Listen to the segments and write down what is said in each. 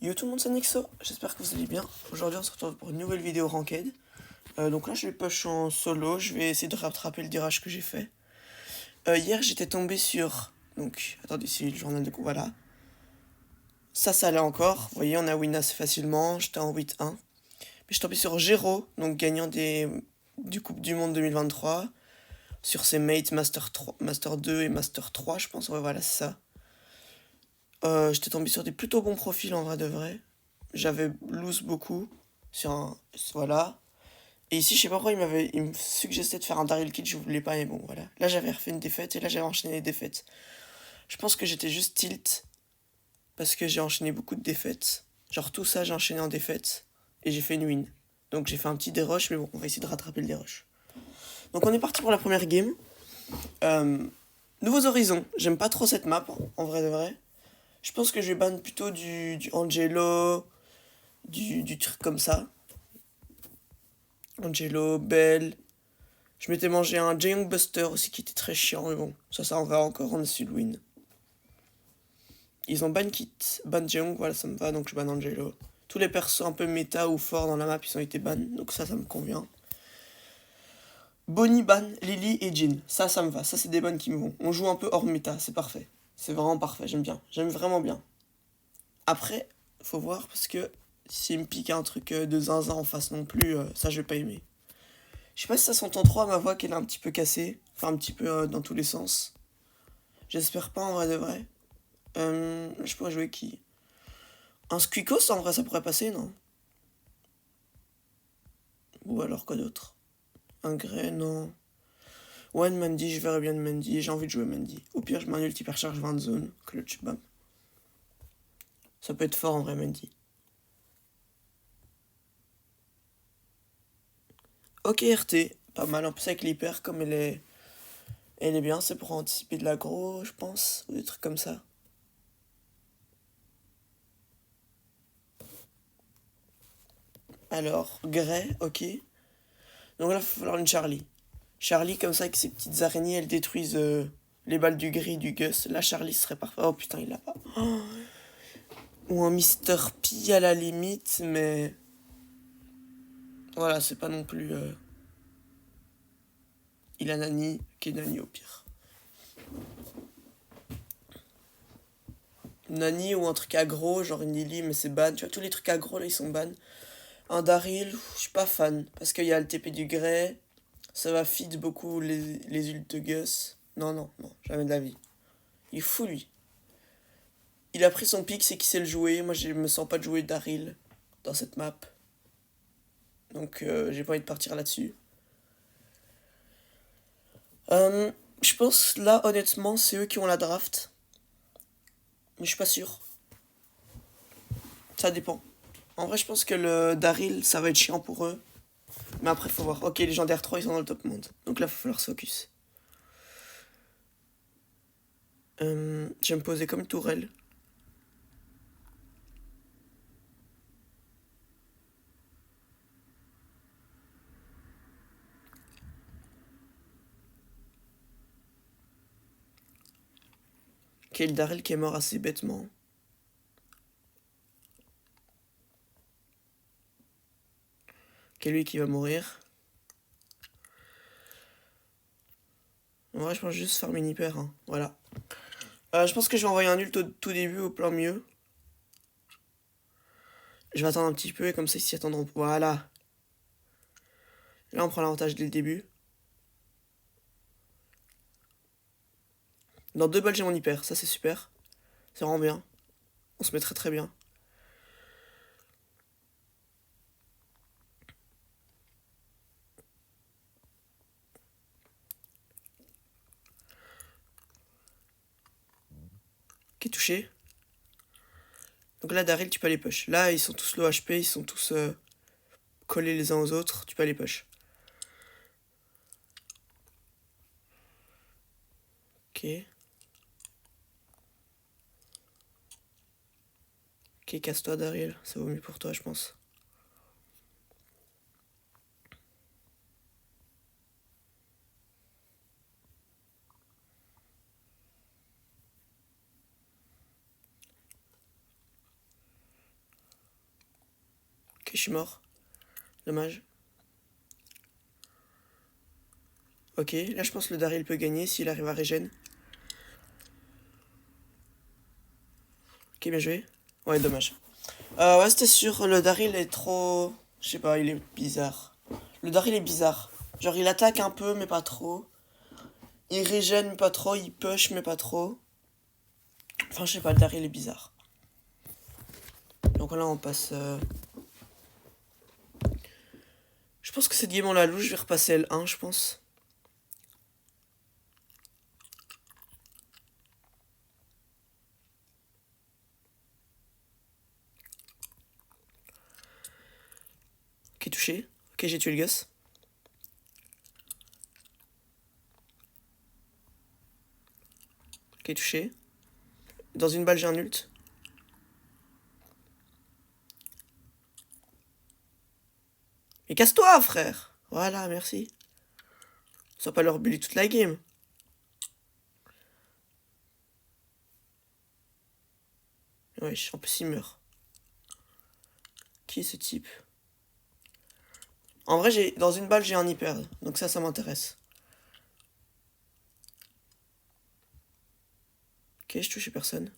Yo tout le monde, c'est Nexo, j'espère que vous allez bien. Aujourd'hui on se retrouve pour une nouvelle vidéo Ranked. Donc là je vais push en solo, je vais essayer de rattraper le dirage que j'ai fait. Hier j'étais tombé sur... Donc attendez, c'est le journal de coup, voilà. Ça allait encore, vous voyez on a win assez facilement, j'étais en 8-1. Mais je suis tombé sur Gero, donc gagnant du Coupe du Monde 2023. Sur ses mates Master 3, Master 2 et Master 3 je pense, ouais voilà c'est ça. J'étais tombé sur des plutôt bons profils en vrai de vrai. J'avais lose beaucoup sur un... Voilà. Et ici, je sais pas pourquoi il me suggestait de faire un Daryl Kid, je voulais pas, mais bon, voilà. Là, j'avais refait une défaite et là, j'avais enchaîné les défaites. Je pense que j'étais juste tilt parce que j'ai enchaîné beaucoup de défaites. Genre, tout ça, j'ai enchaîné en défaites et j'ai fait une win. Donc, j'ai fait un petit dérush, mais bon, on va essayer de rattraper le dérush. Donc, on est parti pour la première game. Nouveaux horizons. J'aime pas trop cette map, en vrai de vrai. Je pense que je vais ban plutôt du Angelo, du truc comme ça. Angelo, Bell. Je m'étais mangé un Jaeyoung Buster aussi qui était très chiant, mais bon, ça on va encore, on a su le win. Ils ont ban Kit, ban Jaeyoung, voilà, ça me va, donc je ban Angelo. Tous les persos un peu méta ou forts dans la map, ils ont été ban, donc ça me convient. Bonnie ban, Lily et Jin, ça me va, ça c'est des bans qui me vont. On joue un peu hors méta, c'est parfait. C'est vraiment parfait, j'aime bien, j'aime vraiment bien. Après, faut voir parce que s'il me pique un truc de zinzin en face non plus, ça je vais pas aimer. Je sais pas si ça s'entend trop à ma voix qu'elle est un petit peu cassée, enfin un petit peu dans tous les sens. J'espère pas en vrai de vrai. Je pourrais jouer qui? Un Squeakos en vrai ça pourrait passer, non? Ou alors quoi d'autre? Un Grey, non. Ouais, une Mandy, je verrais bien une Mandy, j'ai envie de jouer Mandy. Au pire, je mets un ult hyper charge 20 zone, clutch, bam. Ça peut être fort en vrai, Mandy. Ok, RT, pas mal. En plus, avec l'hyper, comme elle est bien, c'est pour anticiper de l'aggro, je pense, ou des trucs comme ça. Alors, Grey, ok. Donc là, il va falloir une Charlie. Charlie, comme ça, avec ses petites araignées, elles détruisent les balles du gris, du Gus. Là, Charlie serait parfait. Oh putain, il l'a pas. Oh. Ou un Mister P à la limite, mais... Voilà, c'est pas non plus... Il a Nani, qui est Nani au pire. Nani ou un truc aggro, genre une Lily, mais c'est ban. Tu vois, tous les trucs aggro, là, ils sont ban. Un Daryl, je suis pas fan. Parce qu'il y a le TP du Grey. Ça va feed beaucoup les ults de Gus. Non, jamais de la vie. Il est fou, lui. Il a pris son pic, c'est qui sait le jouer. Moi, je me sens pas de jouer Daryl dans cette map. Donc, j'ai pas envie de partir là-dessus. Je pense, là, honnêtement, c'est eux qui ont la draft. Mais je suis pas sûr. Ça dépend. En vrai, je pense que le Daryl, ça va être chiant pour eux. Mais après, faut voir. Ok, légendaire 3, ils sont dans le top monde. Donc là, il va falloir se focus. Je vais me poser comme tourelle. Ok, le Daryl qui est mort assez bêtement. Ok, lui qui va mourir. En vrai, je pense juste farmer une hyper. Hein. Voilà. Je pense que je vais envoyer un ult au tout début, au plein mieux. Je vais attendre un petit peu et comme ça, ils s'y attendront. Voilà. Là, on prend l'avantage dès le début. Dans 2 balles, j'ai mon hyper. Ça, c'est super. C'est vraiment bien. On se met très très bien. Ok, touché. Donc là, Daryl, tu peux aller push. Là, ils sont tous low HP, ils sont tous collés les uns aux autres. Tu peux aller push. Ok. Ok, casse-toi, Daryl. Ça vaut mieux pour toi, je pense. je suis mort. Dommage. Ok, là je pense que le Daryl peut gagner s'il arrive à régène. Ok, bien joué. Ouais, dommage. Ouais, c'était sûr, le Daryl est trop... Je sais pas, il est bizarre. Le Daryl est bizarre. Genre, il attaque un peu, mais pas trop. Il régène, mais pas trop. Il push, mais pas trop. Enfin, je sais pas, le Daryl est bizarre. Donc là, on passe... Je pense que cette game, on la loue. Je vais repasser L1, je pense. Ok, touché. Ok, j'ai tué le gosse. Ok, touché. Dans une balle, j'ai un ult. Mais casse-toi, frère. Voilà, merci. Sois pas leur bully toute la game. Wesh, en plus il meurt. Qui est ce type? En vrai, dans une balle, j'ai un hyper. Donc ça m'intéresse. Ok, je touche personne.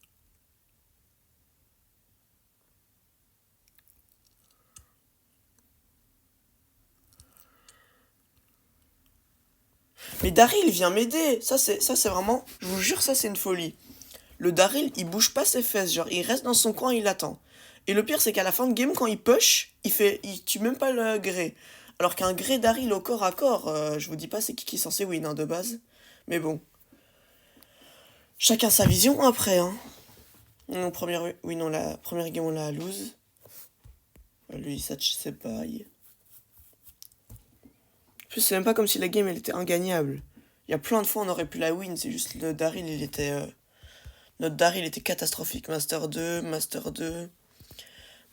Mais Daryl, il vient m'aider. Ça, c'est vraiment... Je vous jure, ça, c'est une folie. Le Daryl, il bouge pas ses fesses. Genre, il reste dans son coin, il attend. Et le pire, c'est qu'à la fin de game, quand il push, il tue même pas le gré. Alors qu'un gré Daryl au corps à corps, je vous dis pas c'est qui est censé win, hein, de base. Mais bon. Chacun sa vision après, hein. Non, oui, non, la première game, on l'a lose. Lui, ça, je sais pas. En plus, c'est même pas comme si la game, elle était ingagnable. Il y a plein de fois, on aurait pu la win. C'est juste le Daryl, il était... Notre Daryl était catastrophique. Master 2, Master 2,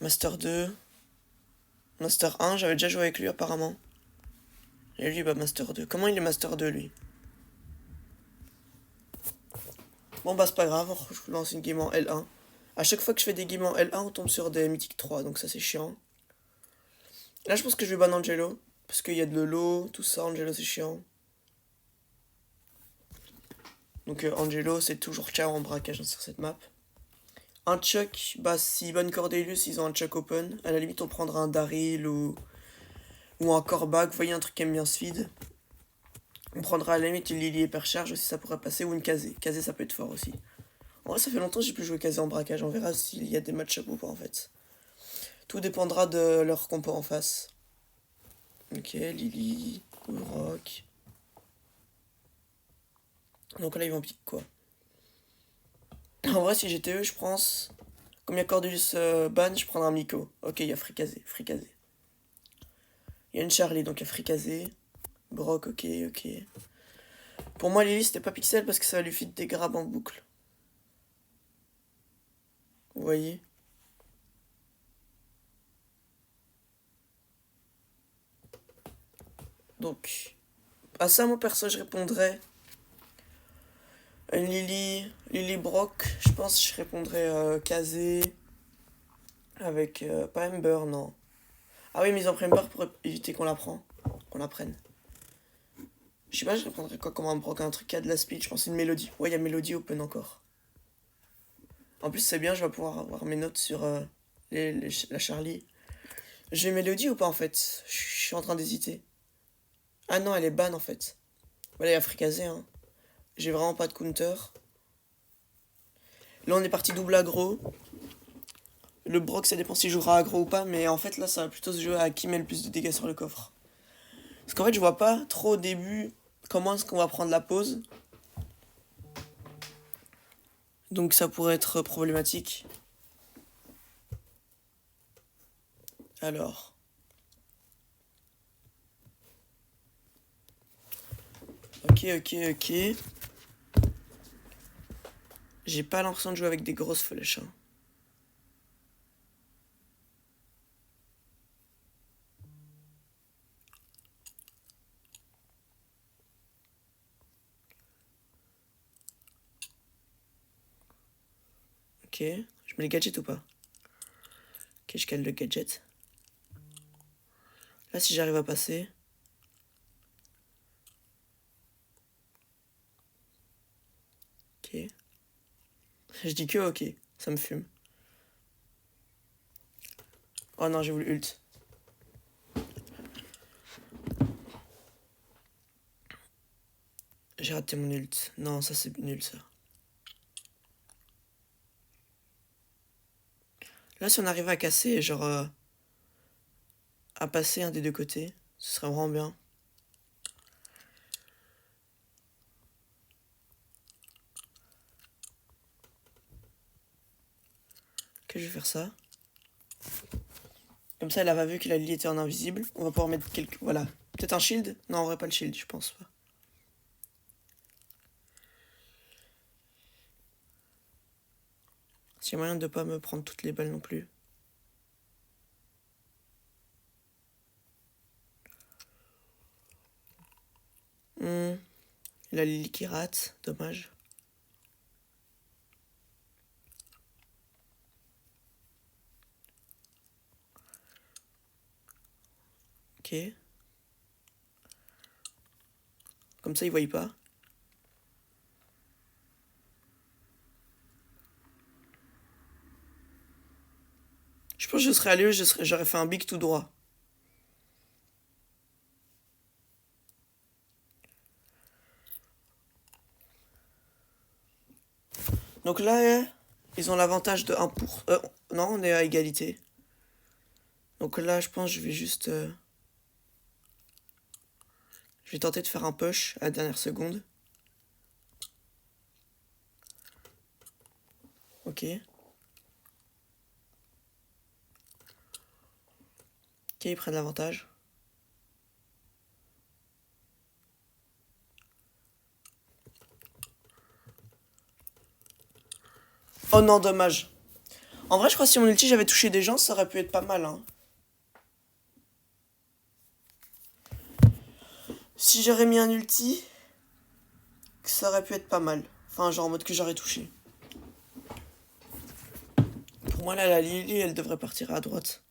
Master 2, Master 1. J'avais déjà joué avec lui, apparemment. Et lui, bah, Master 2. Comment il est Master 2, lui? Bon, bah, c'est pas grave. Je lance une game en L1. À chaque fois que je fais des games en L1, on tombe sur des mythiques 3. Donc ça, c'est chiant. Là, je pense que je vais ban Angelo. Parce qu'il y a de l'eau, tout ça. Angelo, c'est chiant. Donc Angelo, c'est toujours ciao en braquage sur cette map. Un Chuck, bah si ban Cordelius, ils ont un Chuck open. À la limite, on prendra un Daryl ou un Kor'bak. Vous voyez, un truc qui aime bien ce feed. On prendra à la limite une Lily hypercharge aussi, ça pourrait passer. Ou une Kazé. Kazé, ça peut être fort aussi. En vrai, ça fait longtemps que j'ai plus joué Kazé en braquage. On verra s'il y a des match-up ou pas en fait. Tout dépendra de leur compo en face. Ok, Lily, Rock. Donc là, ils vont piquer quoi? En vrai, si j'étais eux, je pense. Comme il y a Cordelius ban, je prendrais un Miko. Ok, il y a Fricazé. Il y a une Charlie, donc il y a Fricazé. Brock, ok. Pour moi, Lily, c'était pas Pixel parce que ça va lui fit des grabs en boucle. Vous voyez? Donc, à ça, moi, perso, je répondrais... Une Lily Brock, je pense que je répondrais Kazé. Avec... pas Ember, non. Ah oui, mais ils ont pris Ember pour éviter qu'on la prenne. Je sais pas, je répondrais quoi comme un Brock, un truc qui a de la speed, je pense une Mélodie. Ouais, il y a Mélodie open encore. En plus, c'est bien, je vais pouvoir avoir mes notes sur la Charlie. J'ai Mélodie ou pas en fait? Je suis en train d'hésiter. Ah non, elle est ban en fait. Voilà, il y a Fricazé, hein. J'ai vraiment pas de counter. Là, on est parti double aggro. Le Brock, ça dépend s'il jouera aggro ou pas, mais en fait, là, ça va plutôt se jouer à qui met le plus de dégâts sur le coffre. Parce qu'en fait, je vois pas trop au début comment est-ce qu'on va prendre la pause. Donc, ça pourrait être problématique. Alors. Ok. J'ai pas l'impression de jouer avec des grosses flèches, hein. Ok, je mets les gadgets ou pas? Ok, je cale le gadget. Là, si j'arrive à passer... Ok. Je dis que ok, ça me fume. Oh non, j'ai voulu ult. J'ai raté mon ult. Non, ça c'est nul ça. Là, si on arrive à casser, genre... à passer un des deux côtés, ce serait vraiment bien. Ok, je vais faire ça. Comme ça, elle a vu que la Lily était en invisible. On va pouvoir mettre quelques... Voilà. Peut-être un shield? Non, on aurait pas le shield, je pense pas. S'il y a moyen de pas me prendre toutes les balles non plus. La Lily qui rate, dommage. Ok. Comme ça, ils voient pas. Je pense que je serais allé, j'aurais fait un big tout droit. Donc là, ils ont l'avantage de 1 pour... non, on est à égalité. Donc là, je pense que je vais juste... je vais tenter de faire un push à la dernière seconde. Ok. Ok, ils prennent l'avantage. Oh non, dommage. En vrai, je crois que si mon ulti j'avais touché des gens, ça aurait pu être pas mal. Hein. Si j'aurais mis un ulti, ça aurait pu être pas mal. Enfin, genre en mode que j'aurais touché. Pour moi, là, la Lily, elle devrait partir à droite.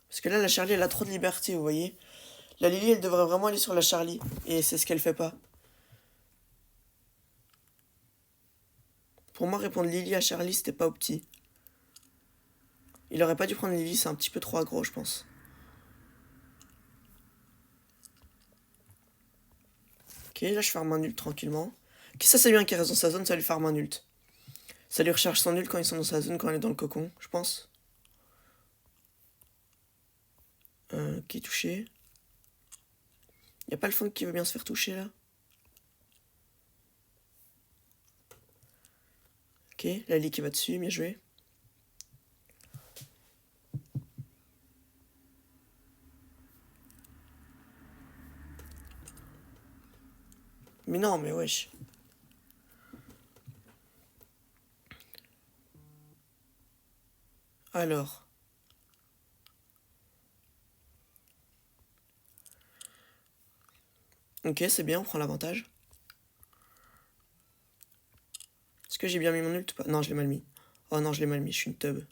Parce que là, la Charlie, elle a trop de liberté, vous voyez. La Lily, elle devrait vraiment aller sur la Charlie. Et c'est ce qu'elle fait pas. Pour moi, répondre Lily à Charlie, c'était pas opti. Il aurait pas dû prendre Lily, c'est un petit peu trop aggro, je pense. Ok, là, je farm un ult tranquillement. Ok, ça, c'est bien qu'il reste dans sa zone, ça lui farm un ult. Ça lui recharge son ult quand ils sont dans sa zone, quand elle est dans le cocon, je pense. Qui est touché. Y a pas le funk qui veut bien se faire toucher, là. Ok, la Lily qui va dessus, bien joué. Mais non, mais wesh. Alors. Ok, c'est bien, on prend l'avantage. Est-ce que j'ai bien mis mon ult ou pas? Non, je l'ai mal mis. Oh non, je l'ai mal mis, je suis une teub.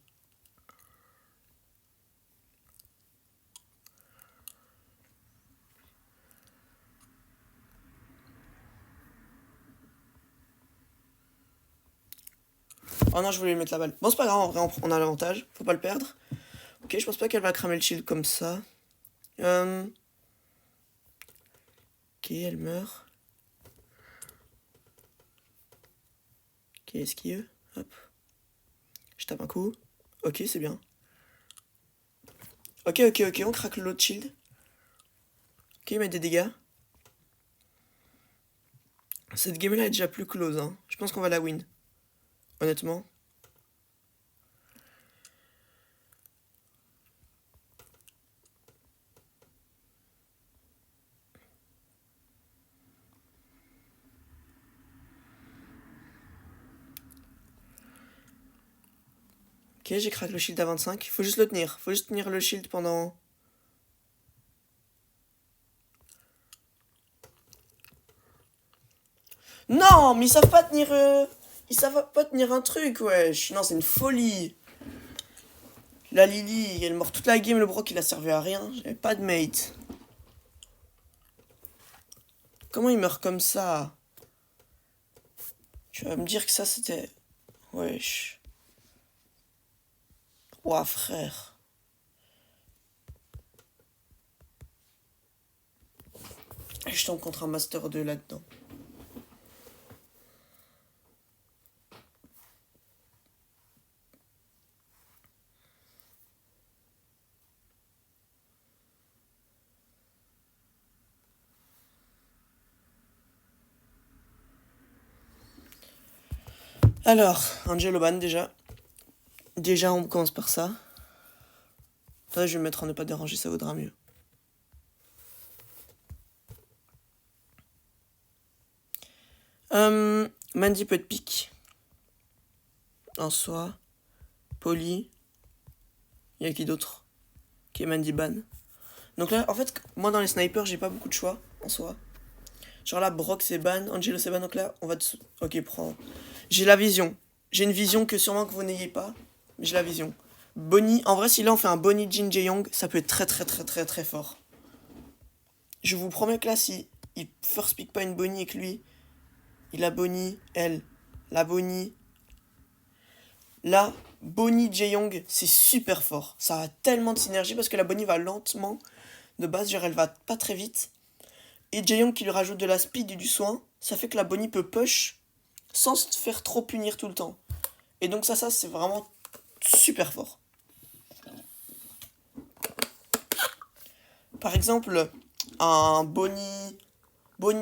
Oh non, je voulais lui mettre la balle. Bon, c'est pas grave, en vrai, on a l'avantage. Faut pas le perdre. Ok, je pense pas qu'elle va cramer le shield comme ça. Ok, elle meurt. Ok, esquive. Hop. Je tape un coup. Ok, c'est bien. Ok, on craque l'autre shield. Ok, il met des dégâts. Cette game là est déjà plus close, hein. Je pense qu'on va la win. Honnêtement. Ok, j'ai craqué le shield à 25. Faut juste le tenir. Faut juste tenir le shield pendant... Non, mais ils savent pas tenir... Ça va pas tenir un truc, wesh. Non, c'est une folie. La Lily, elle mord toute la game, le Brock il a servi à rien. J'avais pas de mate. Comment il meurt comme ça? Tu vas me dire que ça c'était... Wesh. Ouah frère. Je tombe contre un Master 2 là-dedans. Alors, Angel Oban déjà. Déjà on commence par ça. Là je vais me mettre en ne pas déranger, ça vaudra mieux. Mandy peut être pique. En soi. Polly. Il y a qui d'autre? Qui est Mandy ban. Donc là, en fait, moi dans les snipers, j'ai pas beaucoup de choix en soi. Genre là, Brock c'est ban, Angelo c'est ban, donc là, on va... Ok, prends. J'ai la vision. J'ai une vision que sûrement que vous n'ayez pas, mais j'ai la vision. Bonnie, en vrai, si là on fait un Bonnie Jin Jae-young, ça peut être très très très très très fort. Je vous promets que là, si il first pick pas une Bonnie et que lui, il a Bonnie, elle, la Bonnie. Là, Bonnie Jae-young, c'est super fort. Ça a tellement de synergie parce que la Bonnie va lentement de base, genre elle va pas très vite. Et Jae-young qui lui rajoute de la speed et du soin, ça fait que la Bonnie peut push sans se faire trop punir tout le temps. Et donc ça c'est vraiment super fort. Par exemple, un Bonnie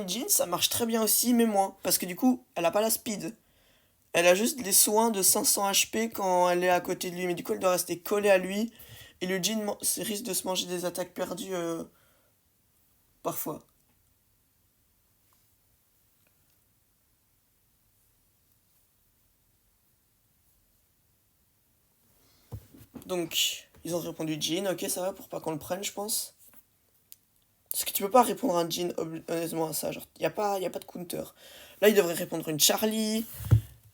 Jean, ça marche très bien aussi, mais moins. Parce que du coup, elle a pas la speed. Elle a juste les soins de 500 HP quand elle est à côté de lui. Mais du coup, elle doit rester collée à lui. Et le Jean risque de se manger des attaques perdues parfois. Donc, ils ont répondu Jean. Ok, ça va pour pas qu'on le prenne, je pense. Parce que tu peux pas répondre à un Jean, honnêtement, à ça. Genre, y a pas de counter. Là, il devrait répondre une Charlie.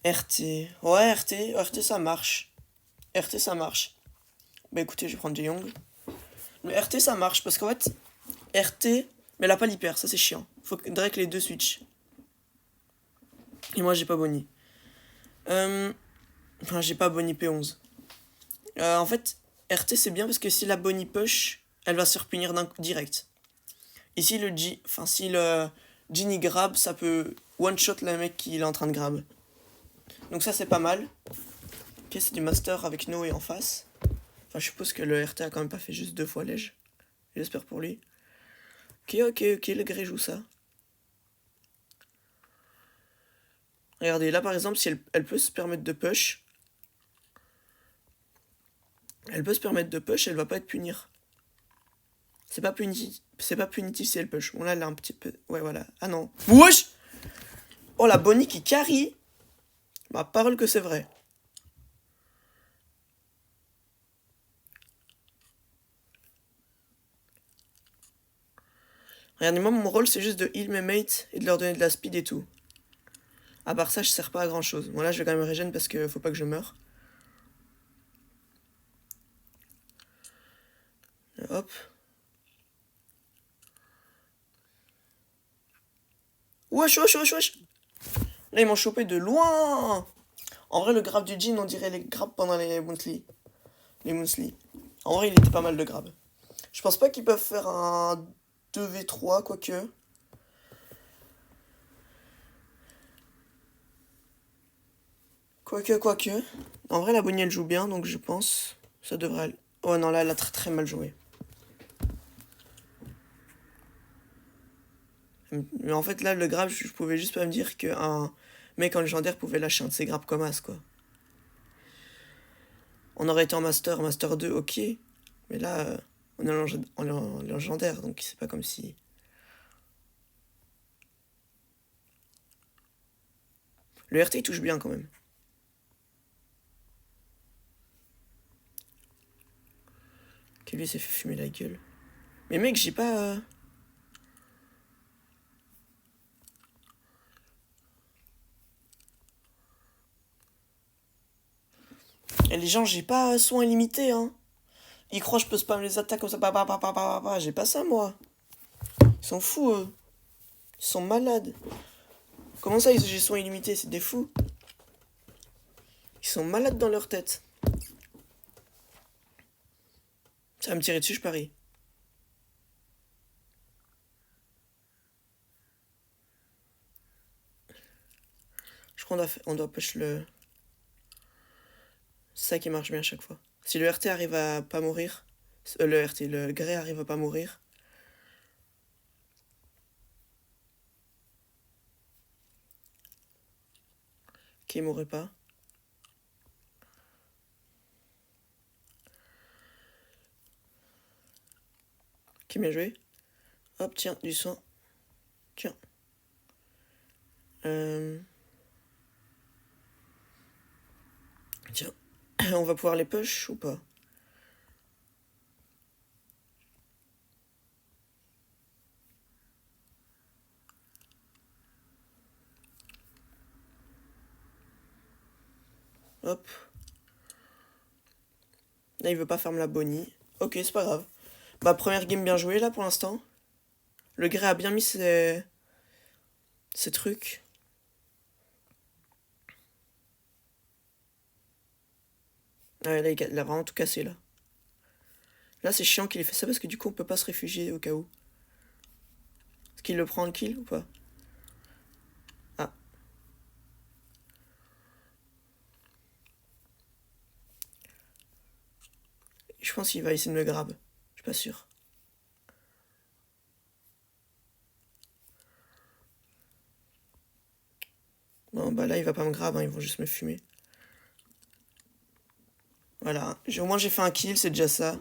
RT. Ouais, RT, ça marche. RT, ça marche. Bah écoutez, je vais prendre Jae-young. Mais RT, ça marche parce qu'en fait, RT, mais elle a pas l'hyper, ça c'est chiant. Faudrait que les deux switch. Et moi, j'ai pas Bonnie. Enfin, j'ai pas Bonnie P11. En fait, RT, c'est bien parce que si la Bonnie push, elle va se repunir direct. Et si le si le Genie grab, ça peut one-shot le mec qui est en train de grab. Donc ça, c'est pas mal. Ok, c'est du master avec Noé en face. Enfin, je suppose que le RT a quand même pas fait juste 2 fois l'ège. J'espère pour lui. Ok, le Grey joue ça. Regardez, là par exemple, si elle peut se permettre de push. Elle peut se permettre de push, elle va pas être punir. C'est pas punitif si elle push. Bon là, elle a un petit peu... Ouais, voilà. Ah non. Wesh. Oh, la Bonnie qui carry. Ma parole que c'est vrai. Regardez, moi, mon rôle, c'est juste de heal mes mates et de leur donner de la speed et tout. À part ça, je sers pas à grand chose. Bon, là, je vais quand même régène parce que faut pas que je meure. Hop. Wesh. Là, ils m'ont chopé de loin. En vrai, le grab du Jin, on dirait les grabs pendant les monthly. En vrai, il était pas mal de grab. Je pense pas qu'ils peuvent faire un 2v3, quoique. Quoique. En vrai, la Bonnie, elle joue bien, donc je pense ça devrait aller. Oh non, là, elle a très très mal joué. Mais en fait, là, le grab, je pouvais juste pas me dire qu'un mec en légendaire pouvait lâcher un de ses grabs comme as, quoi. On aurait été en master 2, ok. Mais là, on est en légendaire, donc c'est pas comme si... Le RT, il touche bien, quand même. Ok, lui, s'est fait fumer la gueule. Mais mec, j'ai pas... Et les gens, j'ai pas soin illimité, hein. Ils croient que je peux spam les attaques comme ça. J'ai pas ça, moi. Ils sont fous, eux. Ils sont malades. Comment ça, j'ai soin illimité? C'est des fous. Ils sont malades dans leur tête. Ça va me tirer dessus, je parie. Je crois on doit push le... C'est ça qui marche bien à chaque fois. Si le RT arrive à pas mourir... le Grey arrive à pas mourir... Ok, il mourrait pas. Ok, bien joué. Hop, tiens, du sang. Tiens. Tiens. On va pouvoir les push ou pas? Hop. Là, il veut pas fermer la Bonnie. Ok, c'est pas grave. Bah, première game bien jouée, là, pour l'instant. Le Grey a bien mis ses trucs. Ouais, là, il a vraiment tout cassé, là. Là, c'est chiant qu'il ait fait ça, parce que du coup, on peut pas se réfugier au cas où. Est-ce qu'il le prend le kill, ou pas? Ah. Je pense qu'il va essayer de me grab. Je suis pas sûr. Bon, bah là, il va pas me grab, hein, ils vont juste me fumer. Voilà. Au moins, j'ai fait un kill, c'est déjà ça.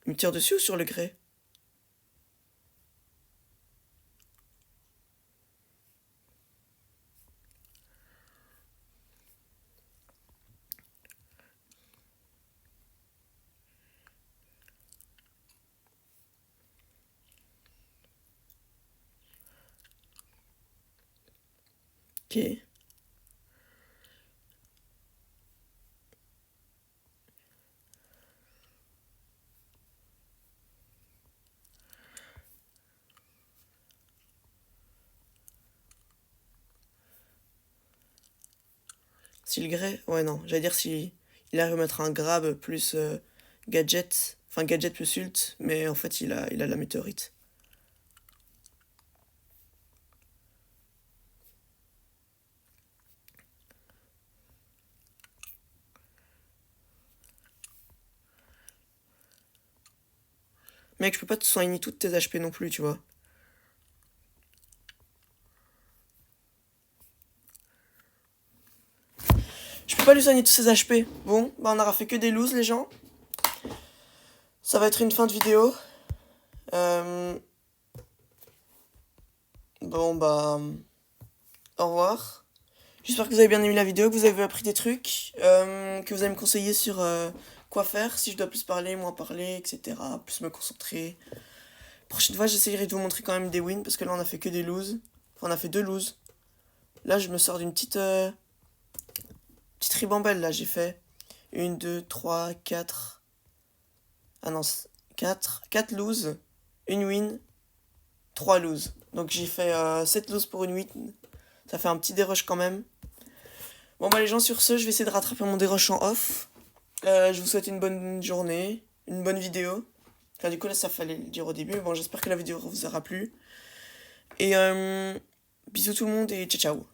Il me tire dessus ou sur le Grey? Ok. Si le Grey... Ouais, non. J'allais dire si il arrive à mettre un grab plus gadget. Enfin, gadget plus ult. Mais en fait, il a la météorite. Mec, je peux pas te soigner toutes tes HP non plus, tu vois. Je peux pas lui soigner tous ses HP. Bon, bah on aura fait que des loses, les gens. Ça va être une fin de vidéo. Bon, bah... Au revoir. J'espère que vous avez bien aimé la vidéo, que vous avez appris des trucs, que vous allez me conseiller sur quoi faire, si je dois plus parler, moins parler, etc. Plus me concentrer. Prochaine fois, j'essayerai de vous montrer quand même des wins, parce que là, on a fait que des loses. Enfin, on a fait 2 loses. Là, je me sors d'une petite ribambelle, là, j'ai fait 1, 2, 3, 4... Ah non, 4 loses, 1 win, 3 loses. Donc j'ai fait 7 loses pour une win. Ça fait un petit dérush quand même. Bon bah les gens, sur ce, je vais essayer de rattraper mon dérush en off. Je vous souhaite une bonne journée, une bonne vidéo. Enfin du coup là ça fallait le dire au début. Bon, j'espère que la vidéo vous aura plu. Et bisous tout le monde et ciao ciao.